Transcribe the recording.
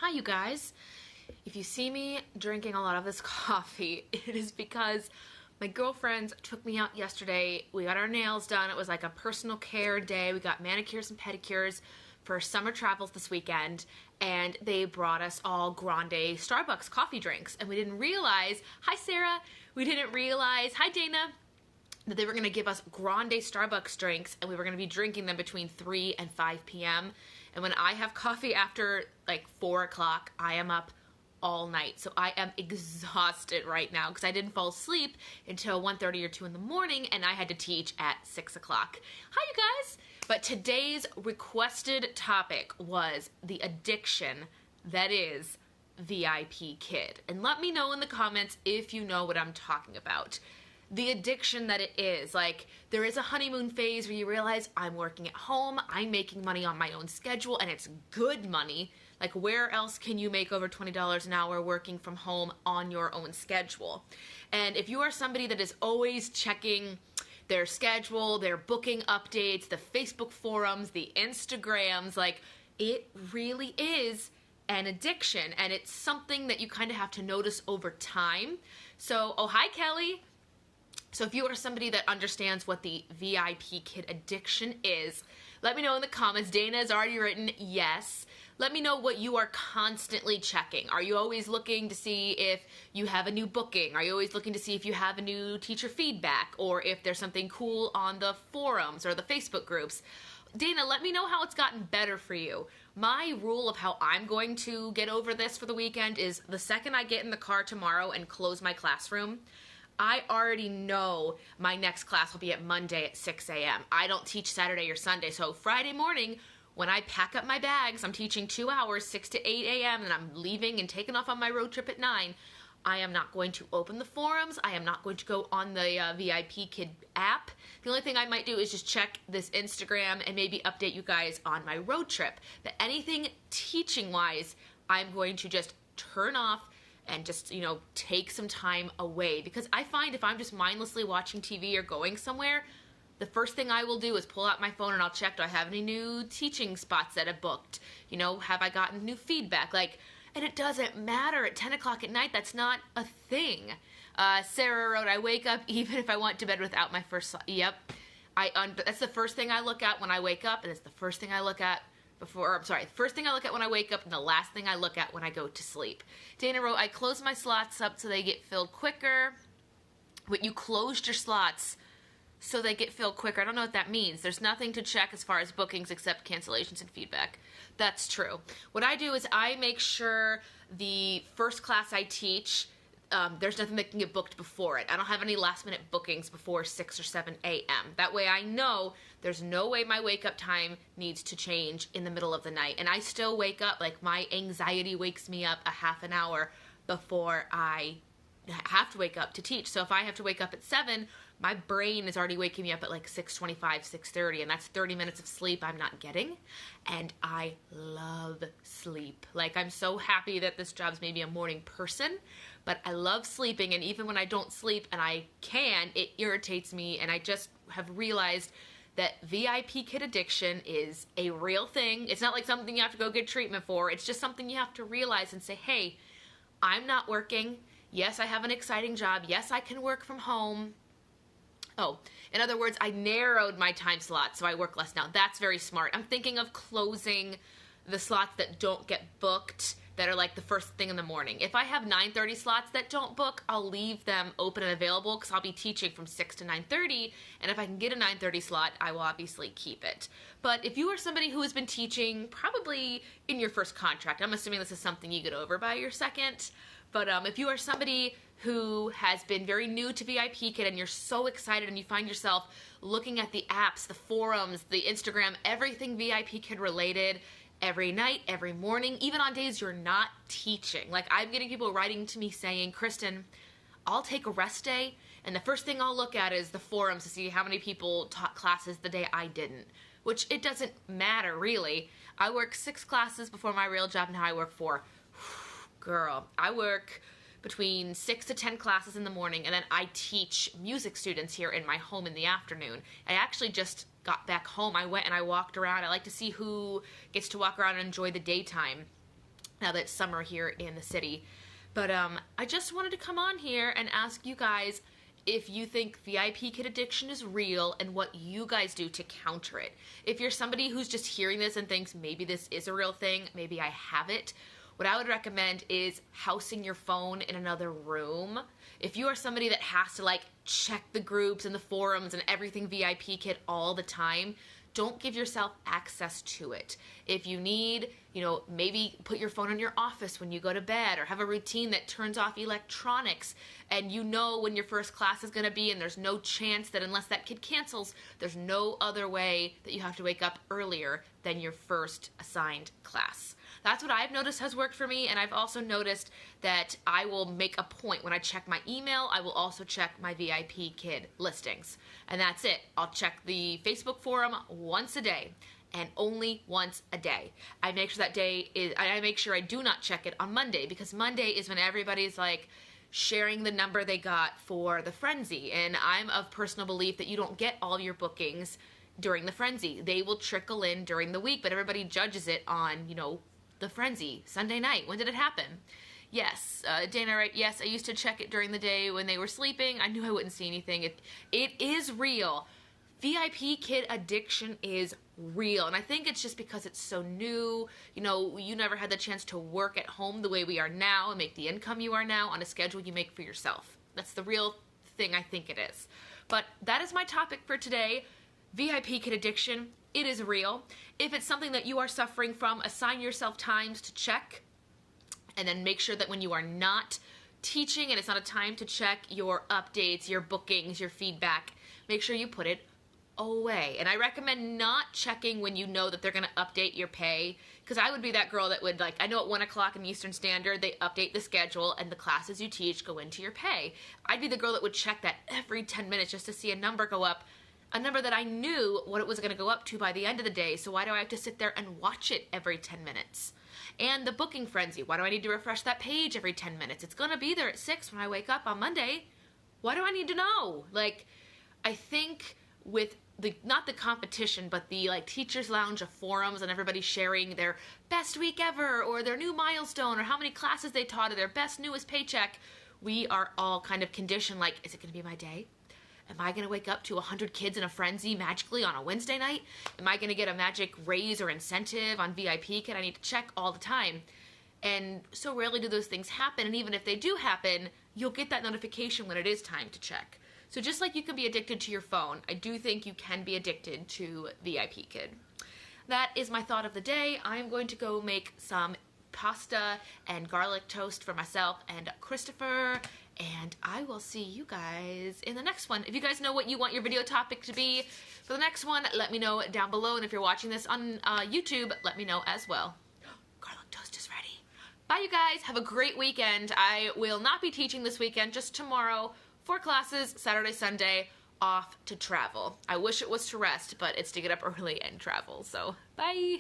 Hi, you guys. If you see me drinking a lot of this coffee, it is because my girlfriends took me out yesterday. We got our nails done. It was like a personal care day. We got manicures and pedicures for summer travels this weekend, and they brought us all grande Starbucks coffee drinks. And we didn't realize, hi Sarah, we didn't realize, hi Dana, that they were going to give us grande Starbucks drinks, and we were going to be drinking them between 3 and 5 p.m. And when I have coffee after like 4 o'clock, I am up all night. So I am exhausted right now because I didn't fall asleep until 1:30 or 2 in the morning, and I had to teach at 6 o'clock. Hi, you guys. But today's requested topic was the addiction that is VIPKid. And let me know in the comments if you know what I'm talking about. The addiction that it is. Like, there is a honeymoon phase where you realize I'm working at home, I'm making money on my own schedule, and it's good money. Like, where else can you make over $20 an hour working from home on your own schedule? And if you are somebody that is always checking their schedule, their booking updates, the Facebook forums, the Instagrams, like, it really is an addiction, and it's something that you kind of have to notice over time. So, oh, hi, Kelly. So if you are somebody that understands what the VIPKid addiction is, let me know in the comments. Dana has already written yes. Let me know what you are constantly checking. Are you always looking to see if you have a new booking? Are you always looking to see if you have a new teacher feedback, or if there's something cool on the forums or the Facebook groups? Dana, let me know how it's gotten better for you. My rule of how I'm going to get over this for the weekend is the second I get in the car tomorrow and close my classroom, I already know my next class will be at Monday at 6 a.m. I don't teach Saturday or Sunday, so Friday morning, when I pack up my bags, I'm teaching 2 hours, 6 to 8 a.m., and I'm leaving and taking off on my road trip at 9. I am not going to open the forums. I am not going to go on the VIPKid app. The only thing I might do is just check this Instagram and maybe update you guys on my road trip. But anything teaching-wise, I'm going to just turn off and just, take some time away. Because I find if I'm just mindlessly watching TV or going somewhere, the first thing I will do is pull out my phone and I'll check, do I have any new teaching spots that I've booked? Have I gotten new feedback? And it doesn't matter at 10 o'clock at night. That's not a thing. Sarah wrote, I wake up even if I went to bed without my first slot. Yep. That's the first thing I look at when I wake up, and it's the first thing I look at first thing I look at when I wake up and the last thing I look at when I go to sleep. Dana wrote, I close my slots up so they get filled quicker. But you closed your slots so they get filled quicker. I don't know what that means. There's nothing to check as far as bookings except cancellations and feedback. That's true. What I do is I make sure the first class I teach, there's nothing that can get booked before it. I don't have any last minute bookings before 6 or 7 a.m. That way I know there's no way my wake up time needs to change in the middle of the night. And I still wake up, like my anxiety wakes me up a half an hour before I have to wake up to teach. So if I have to wake up at 7, my brain is already waking me up at like 6:25, 6:30, and that's 30 minutes of sleep I'm not getting. And I love sleep. Like, I'm so happy that this job's made me a morning person, but I love sleeping, and even when I don't sleep and I can, it irritates me, and I just have realized that VIPKid addiction is a real thing. It's not like something you have to go get treatment for. It's just something you have to realize and say, hey, I'm not working. Yes, I have an exciting job. Yes, I can work from home. Oh, in other words, I narrowed my time slot so I work less now. That's very smart. I'm thinking of closing the slots that don't get booked, that are like the first thing in the morning. If I have 9:30 slots that don't book, I'll leave them open and available because I'll be teaching from 6 to 9:30, and if I can get a 9:30 slot, I will obviously keep it. But if you are somebody who has been teaching probably in your first contract, I'm assuming this is something you get over by your second, but if you are somebody who has been very new to VIPKid and you're so excited and you find yourself looking at the apps, the forums, the Instagram, everything VIPKid related, every night, every morning, even on days you're not teaching. Like, I'm getting people writing to me saying, Kristen, I'll take a rest day, and the first thing I'll look at is the forums to see how many people taught classes the day I didn't. Which, it doesn't matter, really. I work 6 classes before my real job, and now I work 4. Girl, I work between 6 to 10 classes in the morning, and then I teach music students here in my home in the afternoon. I actually just got back home. I went and I walked around. I like to see who gets to walk around and enjoy the daytime. now that it's summer here in the city. But I just wanted to come on here and ask you guys if you think VIP kid addiction is real and what you guys do to counter it. If you're somebody who's just hearing this and thinks maybe this is a real thing, maybe I have it, what I would recommend is housing your phone in another room. If you are somebody that has to like check the groups and the forums and everything VIP kid all the time, don't give yourself access to it. If you need, maybe put your phone in your office when you go to bed, or have a routine that turns off electronics, and you know when your first class is going to be, and there's no chance that unless that kid cancels, there's no other way that you have to wake up earlier than your first assigned class. That's what I've noticed has worked for me, and I've also noticed that I will make a point when I check my email, I will also check my VIP kid listings. And that's it. I'll check the Facebook forum once a day, and only once a day. I make sure I make sure I do not check it on Monday, because Monday is when everybody's like sharing the number they got for the frenzy, and I'm of personal belief that you don't get all your bookings during the frenzy. They will trickle in during the week, but everybody judges it on, the frenzy, Sunday night. When did it happen? Yes, Dana, right? Yes, I used to check it during the day when they were sleeping. I knew I wouldn't see anything. It is real. VIP kid addiction is real. And I think it's just because it's so new. You never had the chance to work at home the way we are now and make the income you are now on a schedule you make for yourself. That's the real thing I think it is. But that is my topic for today. VIP kid addiction. It is real. If it's something that you are suffering from, assign yourself times to check, and then make sure that when you are not teaching and it's not a time to check your updates, your bookings, your feedback, make sure you put it away. And I recommend not checking when you know that they're going to update your pay, because I would be that girl that would I know at 1 o'clock in Eastern Standard, they update the schedule and the classes you teach go into your pay. I'd be the girl that would check that every 10 minutes just to see a number go up, a number that I knew what it was going to go up to by the end of the day, so why do I have to sit there and watch it every 10 minutes? And the booking frenzy, why do I need to refresh that page every 10 minutes? It's going to be there at 6 when I wake up on Monday. Why do I need to know? I think with not the competition, but the teachers lounge of forums and everybody sharing their best week ever, or their new milestone, or how many classes they taught, or their best newest paycheck, we are all kind of conditioned, is it going to be my day? Am I going to wake up to 100 kids in a frenzy magically on a Wednesday night? Am I going to get a magic raise or incentive on VIP Kid? I need to check all the time. And so rarely do those things happen. And even if they do happen, you'll get that notification when it is time to check. So just like you can be addicted to your phone, I do think you can be addicted to VIP Kid. That is my thought of the day. I'm going to go make some pasta and garlic toast for myself and Christopher, and I will see you guys in the next one. If you guys know what you want your video topic to be for the next one, let me know down below, and if you're watching this on YouTube, let me know as well. Garlic toast is ready. Bye, you guys. Have a great weekend. I will not be teaching this weekend, just tomorrow. 4 classes, Saturday, Sunday, off to travel. I wish it was to rest, but it's to get up early and travel. So, bye.